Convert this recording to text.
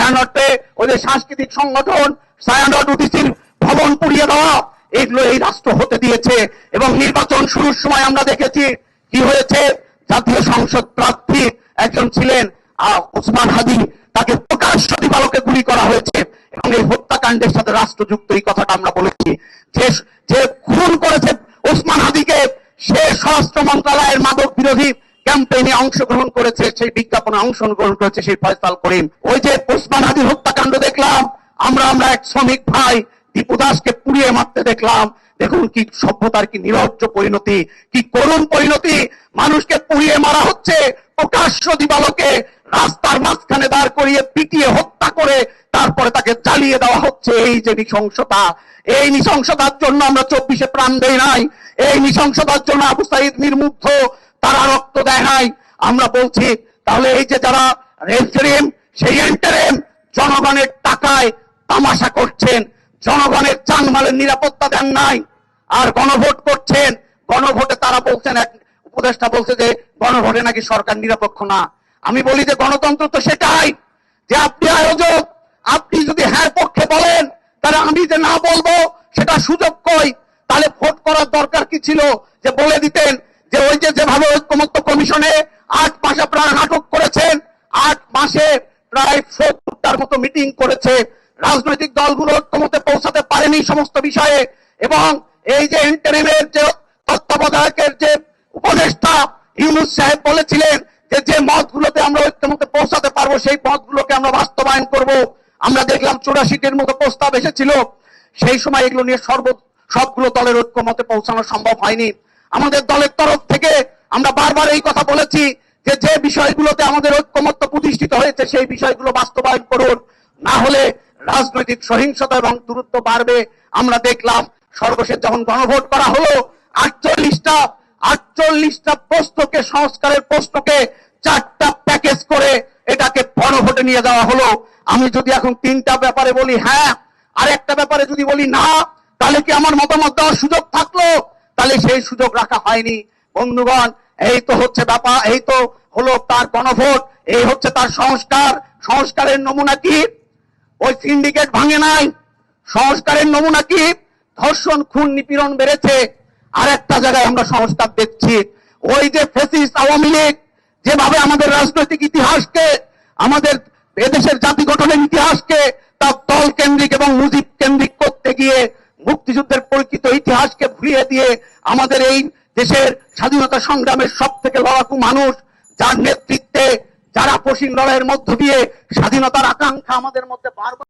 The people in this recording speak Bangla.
ছায়ানটে ওই যে সাংস্কৃতিক সংগঠন ছায়ানট UTC-র ভবন পুড়িয়ে দেওয়া, এগুলো এই রাষ্ট্র হতে দিয়েছে। এবং নির্বাচন শুরুর সময় আমরা দেখেছি কি হয়েছে। জাতীয় সংসদ প্রার্থী একজন ছিলেন ওসমান হাদি, তাকে প্রকাশ্য দিবালোকে গুলি করা হয়েছে এবং এই হত্যাকাণ্ডের সাথে রাষ্ট্র যুক্ত, এই কথাটা আমরা বলেছি। যে খুন করেছে ওসমান হাদিকে, সে স্বরাষ্ট্র মন্ত্রণালয়ের মাদক বিরোধী ক্যাম্পেইনে অংশগ্রহণ করেছে, সেই বিজ্ঞাপনে অংশগ্রহণ করেছে সেই ফয়সাল করিম। ওই যে ওসমান হাদির হত্যাকাণ্ড দেখলাম আমরা এক শ্রমিক ভাই দীপু দাসকে পুড়িয়ে মারতে দেখলাম। দেখুন কি সভ্যতার কি নিরজ্জ পরিণতি, কি করুণ পরিণতি। মানুষকে পুড়িয়ে মারা হচ্ছে প্রকাশ্য দিবালোকে, রাস্তার মাঝখানে দাঁড় করিয়ে পিটিয়ে হত্যা করে তারপরে তাকে জ্বালিয়ে দেওয়া হচ্ছে। এই যে নৃশংসতা, এই নৃশংসতার জন্য আমরা 24-এ প্রাণ দেই নাই, এই নৃশংসতার জন্য আবু সাইদ নির্মুগ্ধ তারা রক্ত দেয় নাই। আমরা বলছি তাহলে এই যে যারা ইন্টারিম, সেই ইন্টারিম জনগণের টাকায় তামাশা করছেন, জনগণের জানমালের নিরাপত্তা দেন নাই, আর গণভোট করছেন। গণভোটে তারা বলছেন, এক উপদেষ্টা বলছে যে গণভোটে নাকি সরকার নিরপেক্ষ না। আমি বলি যে গণতন্ত্র তো সেটাই যে আপনি আয়োজক, আপনি যদি হ্যাঁ পক্ষে বলেন তাহলে আমি যে না বলবো সেটা সুযোগ কই? তাহলে ভোট করার দরকার কি ছিল? যে বলে দিতেন যে ওই যে যেভাবে ঐক্যমত্য কমিশনে 8 মাসে প্রায় নাটক করেছেন, 8 মাসে প্রায় 70টার মতো মিটিং করেছে, রাজনৈতিক দলগুলো ঐক্যমতে পৌঁছাতে পারেনি সমস্ত বিষয়ে। এবং এই যে ইন্টারিমের যে তত্ত্বাবধায়কের যে উপদেষ্টা ইউনূস সাহেব বলেছিলেন যে মতগুলোতে আমরা ঐক্যমতে পৌঁছাতে পারবো সেই মতগুলোকে আমরা বাস্তবায়ন করব। আমরা দেখলাম 84-টির মতো প্রস্তাব এসেছিল, সেই সময় এগুলো নিয়ে সবগুলো দলের ঐক্যমতে পৌঁছানো সম্ভব হয়নি। আমাদের দলের তরফ থেকে আমরা বারবার এই কথা বলেছি যে বিষয়গুলোতে আমাদের ঐক্যমত্য প্রতিষ্ঠিত হয়েছে সেই বিষয়গুলো বাস্তবায়ন করুন, না হলে রাজনৈতিক সহিংসতা এবং দূরত্ব বাড়বে। আমরা দেখলাম সর্বশেষ যখন গণভোট করা হলো 48টা প্রশ্নকে, সংস্কারের প্রশ্নকে 4টা প্যাকেজ করে এটাকে গণভোটে নিয়ে যাওয়া হলো। আমি যদি এখন 3টা ব্যাপারে বলি হ্যাঁ, আর একটা ব্যাপারে যদি বলি না, তাহলে কি আমার মতামত দেওয়ার সুযোগ থাকলো? তাহলে সেই সুযোগ রাখা হয়নি। বন্ধুগণ, এই তো হচ্ছে ব্যাপার, এই তো হলো তার গণভোট, এই হচ্ছে তার সংস্কার। সংস্কারের নমুনা কি? ওই সিন্ডিকেট ভাঙে নাই। সংস্কারের নমুনা কি? ধর্ষণ, খুন, নিপীড়ন বেড়েছে। আর একটা জায়গায় আমরা সংস্কার দেখছি, ওই যে ফ্যাসিস্ট আওয়ামী লীগ যেভাবে আমাদের রাজনৈতিক ইতিহাসকে, আমাদের এদেশের জাতি গঠনের ইতিহাসকে তার দল কেন্দ্রিক এবং মুজিব কেন্দ্রিক করতে গিয়ে মুক্তিযুদ্ধের পরিচিত ইতিহাসকে ভুলিয়ে দিয়ে আমাদের এই দেশের স্বাধীনতা সংগ্রামের সব থেকে লড়াকু মানুষ, যার নেতৃত্বে, যারা পশিন লড়াইয়ের মধ্য দিয়ে স্বাধীনতার আকাঙ্ক্ষা আমাদের মধ্যে বারবার